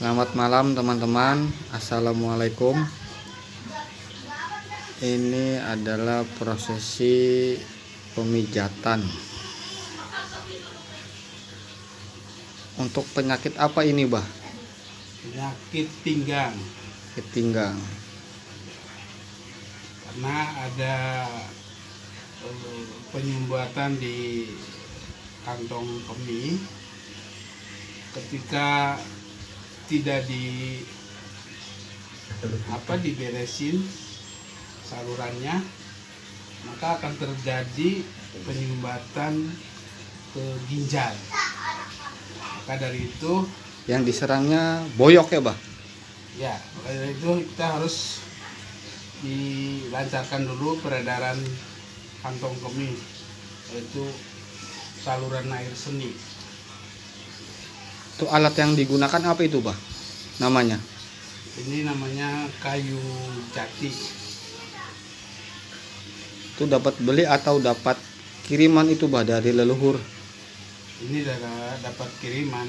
Selamat malam teman-teman. Assalamualaikum. Ini adalah prosesi pemijatan. Untuk penyakit apa ini, Bah? Penyakit pinggang. Penyakit pinggang. Karena ada penyumbatan di kantong kemih, ketika tidak diberesin salurannya, maka akan terjadi penyumbatan ke ginjal. Maka dari itu Yang diserangnya boyok ya, Bah? ya, maka dari itu kita harus dilancarkan dulu peredaran kantong kemih, yaitu saluran air seni. Itu alat yang digunakan apa itu, Bah? Namanya? Ini namanya kayu jati. Itu dapat beli atau dapat kiriman itu, Bah, dari leluhur? Ini dapat kiriman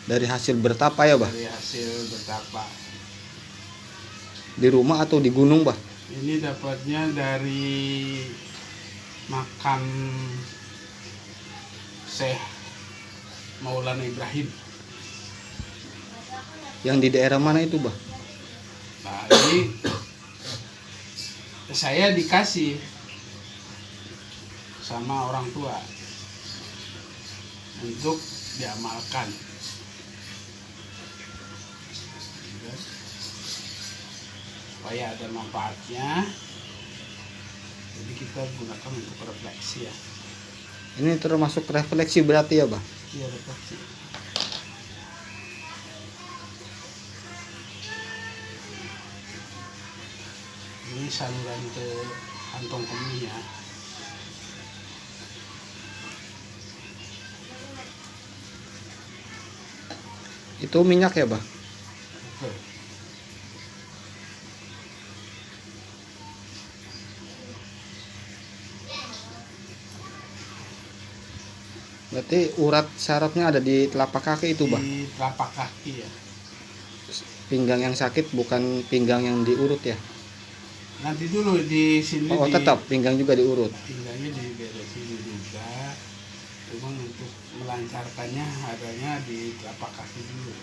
Dari hasil bertapa ya, Bah? dari hasil bertapa. Di rumah atau di gunung, Bah? Ini dapatnya dari makam Syekh Maulana Ibrahim. Yang di daerah mana itu, Bah? Nah, ini saya dikasih sama orang tua untuk diamalkan. Supaya ada manfaatnya, jadi kita gunakan untuk refleksi ya. Ini termasuk refleksi berarti ya, Bah? Iya, refleksi. Ini saluran ke kantong kemih ya. Itu minyak ya, Bah? Oke. Berarti urat syarafnya ada di telapak kaki itu, Bah? Di telapak kaki ya. Pinggang yang sakit bukan pinggang yang diurut ya? Nanti dulu di sini Oh, tetap pinggang juga diurut. pinggangnya diberesin juga. Cuma untuk melancarkannya adanya di telapak kaki dulu.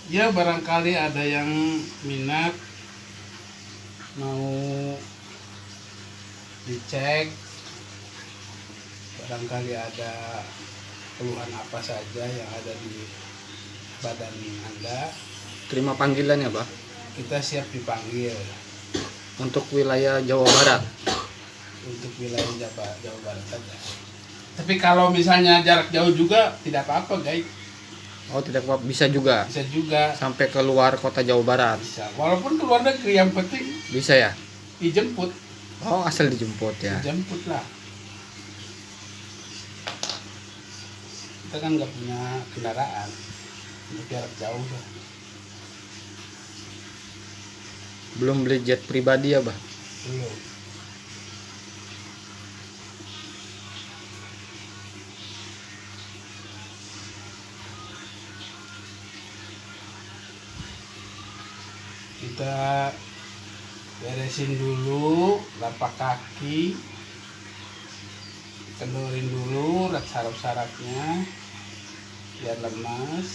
Ya, barangkali ada yang minat mau dicek, barangkali ada keluhan apa saja yang ada di badan Anda, Terima panggilan ya, Bah? kita siap dipanggil. Untuk wilayah Jawa Barat. Untuk wilayah Jawa Barat saja. Tapi kalau misalnya jarak jauh juga tidak apa-apa, guys. Oh, tidak apa, bisa juga. Bisa juga. Sampai keluar kota Jawa Barat. Bisa. Walaupun keluar negeri, yang penting Bisa ya? dijemput. Oh, asal dijemput ya. Dijemput lah. Kita kan nggak punya kendaraan untuk jarak jauh lah. Belum beli jet pribadi ya, Bah? Belum. Kita beresin dulu telapak kaki, kendorin dulu saraf-sarafnya biar lemas.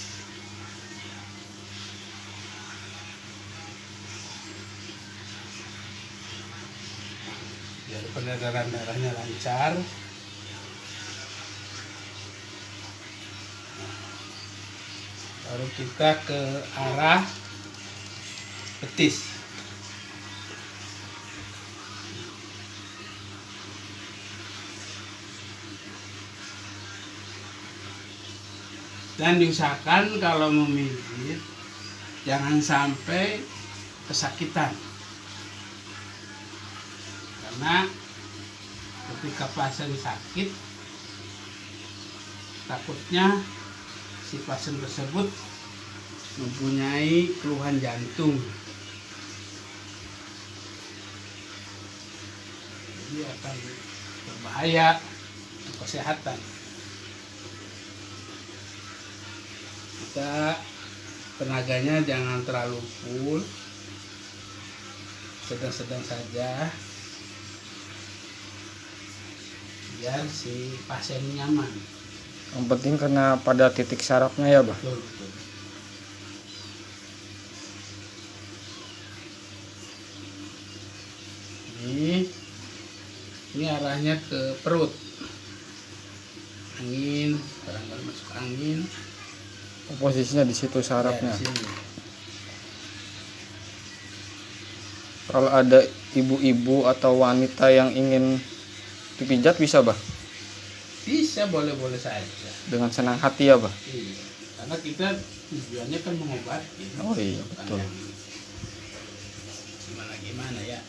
Biar peredaran darahnya lancar. Baru kita ke arah betis. Dan diusahakan kalau memijit jangan sampai kesakitan, karena ketika pasien sakit takutnya si pasien tersebut mempunyai keluhan jantung. Jadi akan berbahaya untuk kesehatan. Kita tenaganya jangan terlalu full, sedang-sedang saja, biar si pasien nyaman. Yang penting karena pada titik sarafnya ya, Bah. Betul, betul. Ini arahnya ke perut. Angin, barangkali masuk angin. Posisinya di situ sarafnya. Ya, di sini. Kalau ada ibu-ibu atau wanita yang ingin dipijat bisa, Bah? Bisa, boleh-boleh saja. Dengan senang hati ya, Bah? Iya. Karena kita tujuannya kan mengobati. Oh iya, Bukan betul. yang gimana ya.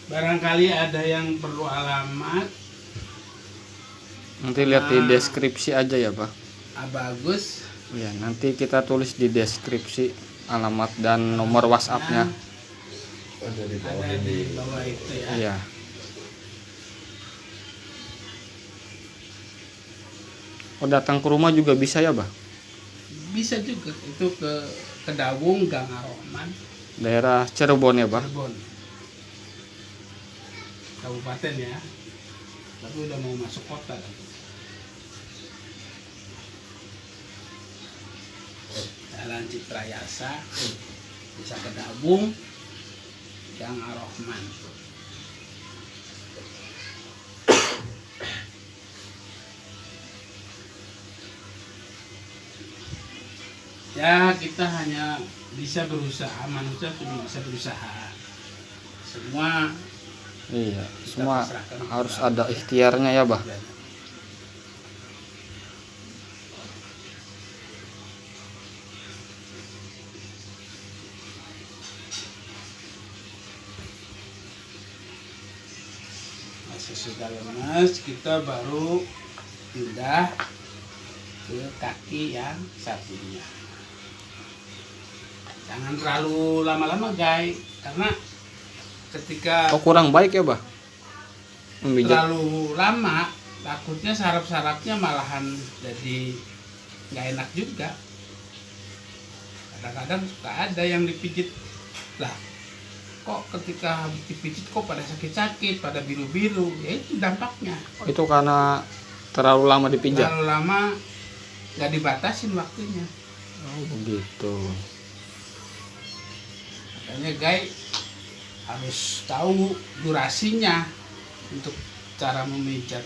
Barangkali ada yang perlu alamat. Nanti lihat di deskripsi aja ya, Pak. Bagus. Ya, nanti kita tulis di deskripsi alamat dan nomor WhatsApp-nya. Ada di bawah itu ya. Iya. Oh, datang ke rumah juga bisa ya, Bah? Bisa juga, itu ke Kedawung, Gang Ar-Rahman, Daerah Cirebon ya, Bah? Cirebon, kabupaten ya. Tapi udah mau masuk kota kan. Jalan Citrayasa, Desa Kedawung, Gang Ar-Rahman. Ya, kita hanya bisa berusaha, manusia cuma bisa berusaha. Semua Iya, kita semua pasrahkan harus kepada ada Allah. ikhtiarnya ya, Bah? Nah, sesudah lemas kita baru pindah ke kaki yang satunya. Jangan terlalu lama-lama, guys, karena ketika Oh, kurang baik ya, Bah? Memijat. terlalu lama takutnya saraf-sarafnya malahan jadi nggak enak juga. Kadang-kadang suka ada yang dipijit lah, kok ketika habis dipijit kok pada sakit-sakit, pada biru-biru. Ya itu dampaknya. Oh, itu karena terlalu lama dipijat. Terlalu lama nggak dibatasin waktunya. Oh, begitu. Makanya guys harus tahu durasinya untuk cara memijat.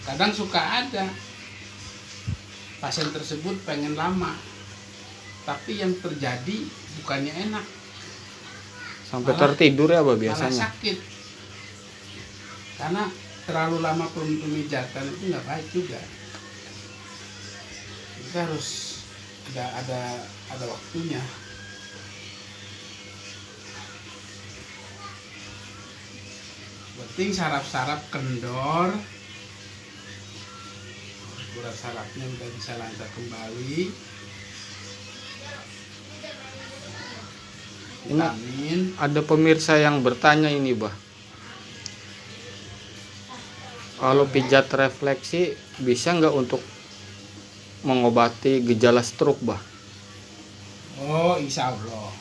Kadang suka ada pasien tersebut pengen lama, tapi yang terjadi bukannya enak, Sampai Malah- tertidur ya, Bah, malah biasanya. sakit. Karena terlalu lama pemijatan itu nggak baik juga. Kita harus ada waktunya. Penting saraf-saraf kendor, urat sarafnya udah bisa lancar kembali. Vitamin. Ada pemirsa yang bertanya ini, Bah. Kalau pijat refleksi bisa nggak untuk mengobati gejala stroke, Bah? Oh, insya Allah.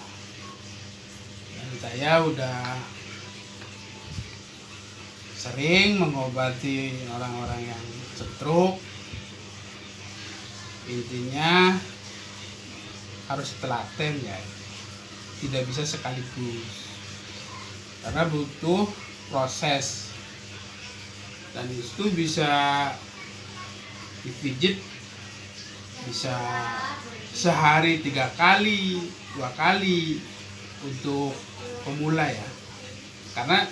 Dan saya udah sering mengobati orang-orang yang stroke. Intinya harus telaten ya, tidak bisa sekaligus karena butuh proses. dan itu bisa dipijit bisa sehari 3 kali 2 kali untuk pemula ya, karena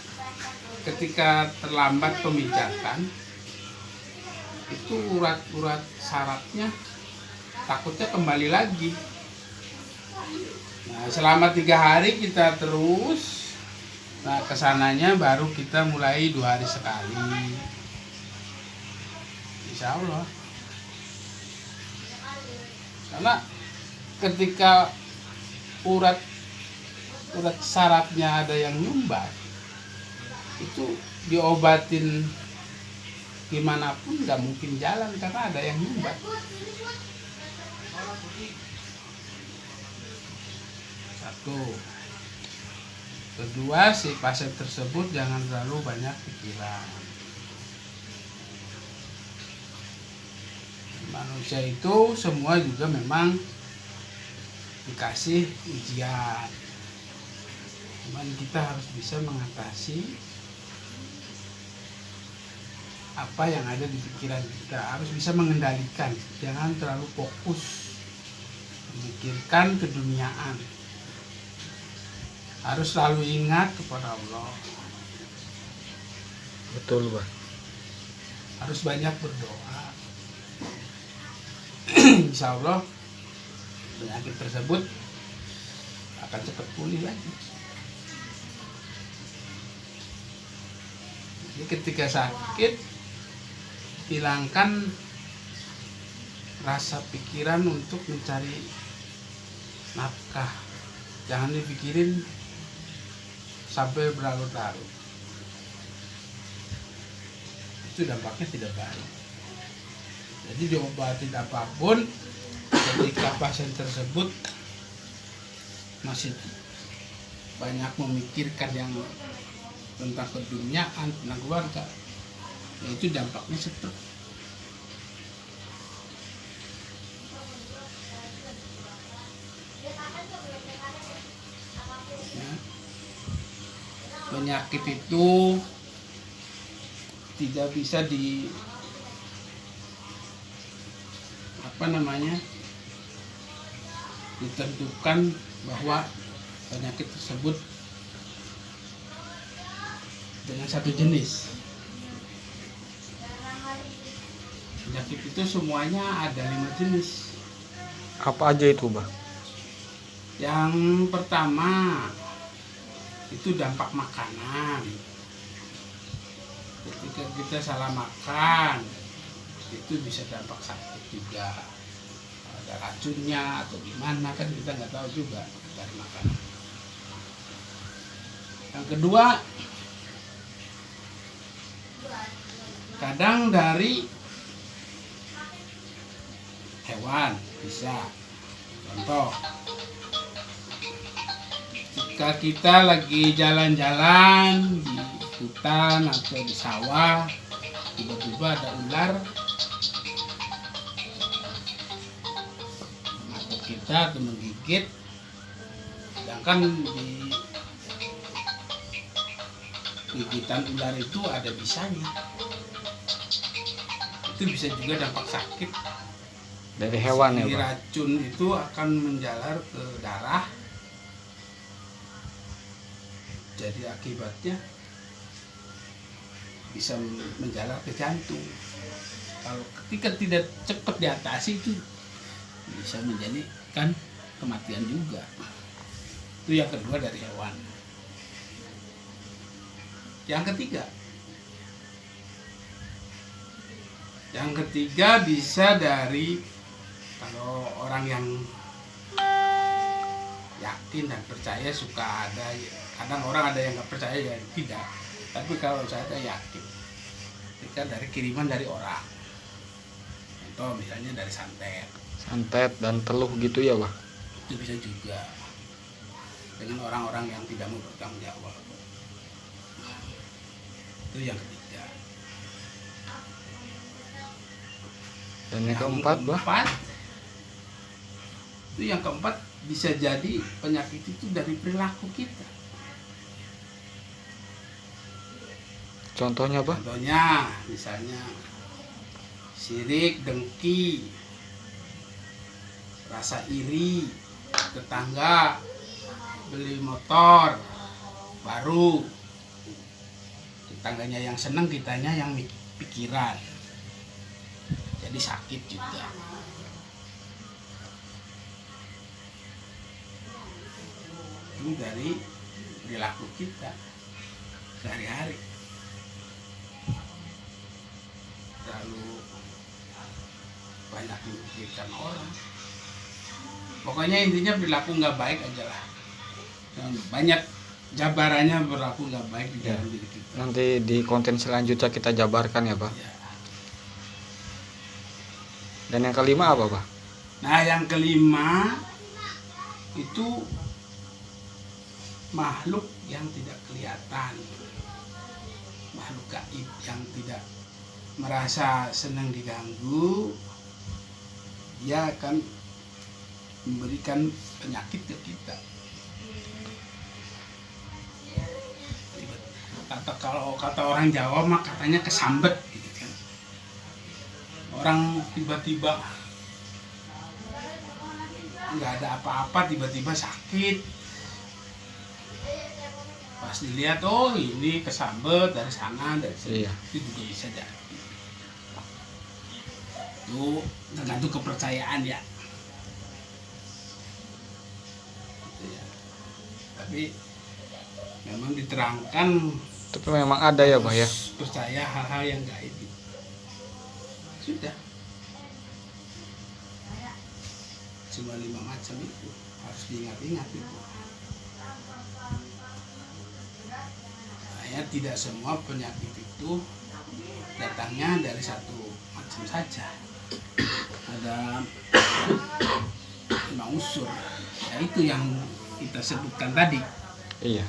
ketika terlambat pemijatan itu urat-urat sarafnya takutnya kembali lagi. Nah, selama 3 hari kita terus, nah kesananya baru kita mulai 2 hari sekali, insya Allah. Karena ketika urat sarafnya ada yang nyumbat, itu diobatin gimana pun nggak mungkin jalan karena ada yang nyumbat. Satu. Kedua, si pasien tersebut jangan terlalu banyak pikiran. Manusia itu semua juga memang dikasih ujian, cuman kita harus bisa mengatasi apa yang ada di pikiran kita, harus bisa mengendalikan, jangan terlalu fokus memikirkan keduniaan, harus selalu ingat kepada Allah. Betul, Bah. Harus banyak berdoa. Insya Allah penyakit tersebut akan cepat pulih lagi. Jadi ketika sakit, hilangkan rasa pikiran untuk mencari nafkah. Jangan dipikirin sampai berlarut-larut. Itu dampaknya tidak baik. Jadi diobatin apapun, ketika pasien tersebut masih banyak memikirkan yang tentang keduniaan, tentang keluarga, itu dampaknya stroke. Ya. Penyakit itu tidak bisa ditentukan bahwa penyakit tersebut dengan satu jenis. Penyakit itu semuanya ada 5 jenis. Apa aja itu, Bah? Yang pertama itu dampak makanan. Ketika kita salah makan, itu bisa dampak sakit juga. Ada racunnya atau gimana kan kita nggak tahu juga dari makanan. Yang kedua, kadang dari hewan bisa. Contoh, jika kita lagi jalan-jalan di hutan atau di sawah, tiba-tiba ada ular atau kita atau menggigit, sedangkan di gigitan ular itu ada bisanya, itu bisa juga dampak sakit Dari hewan ya, si Bah? racun itu akan menjalar ke darah, jadi akibatnya bisa menjalar ke jantung. Kalau ketika tidak cepat diatasi, itu bisa menjadikan kematian juga. Itu yang kedua dari hewan. Yang ketiga bisa dari, kalau orang yang yakin dan percaya, suka ada, kadang orang ada yang nggak percaya ya tidak, tapi kalau saya yakin, ketika dari kiriman dari orang, contoh misalnya dari Santet dan teluh gitu ya, Bah? itu bisa juga dengan orang-orang yang tidak mau bertanggung jawab. Itu yang ketiga. Dan yang keempat, Bah? Itu yang keempat bisa jadi penyakit itu dari perilaku kita. Contohnya apa? Contohnya misalnya sirik, dengki, rasa iri, tetangga beli motor baru, tetangganya yang seneng, kitanya yang pikiran, jadi sakit juga. Ini dari perilaku kita sehari-hari, terlalu banyak memikirkan orang. Pokoknya intinya perilaku nggak baik aja lah. Banyak jabarannya perilaku nggak baik di dalam diri kita. Nanti di konten selanjutnya kita jabarkan ya, Pak. Ya. Dan yang kelima apa, Pak? Nah, yang kelima itu makhluk yang tidak kelihatan, makhluk gaib yang tidak merasa senang diganggu, dia akan memberikan penyakit ke kita. Kalau kata orang Jawa mah katanya kesambet gitu kan. Orang tiba-tiba nggak ada apa-apa, tiba-tiba sakit. Pas dilihat, oh ini kesambet dari sana, dari sini. Iya. Itu juga bisa jadi. Itu tergantung kepercayaan ya. Gitu ya. Tapi memang diterangkan, Tapi memang ada ya, Pak ya. harus percaya hal-hal yang gaib. Sudah. Cuma 5 macam itu harus diingat-ingat itu. Makanya tidak semua penyakit itu datangnya dari satu macam saja. Ada 5 unsur. Ya itu yang kita sebutkan tadi. Iya.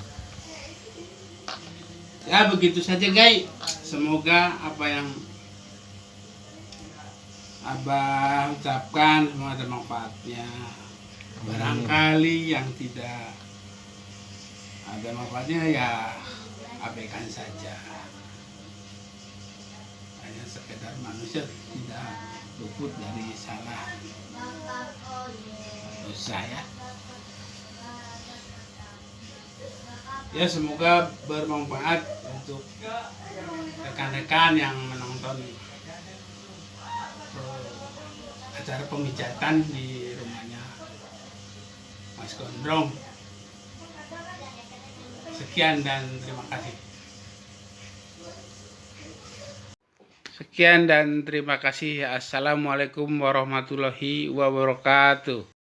Ya begitu saja guys. Semoga apa yang Abah ucapkan semua ada manfaatnya. Barangkali yang tidak ada manfaatnya ya abaikan saja. Hanya sekedar manusia tidak luput dari salah dosa ya. Ya semoga bermanfaat untuk rekan-rekan yang menonton acara pemijatan di rumahnya Mas Gondrong. Sekian dan terima kasih. Sekian dan terima kasih. Assalamualaikum warahmatullahi wabarakatuh.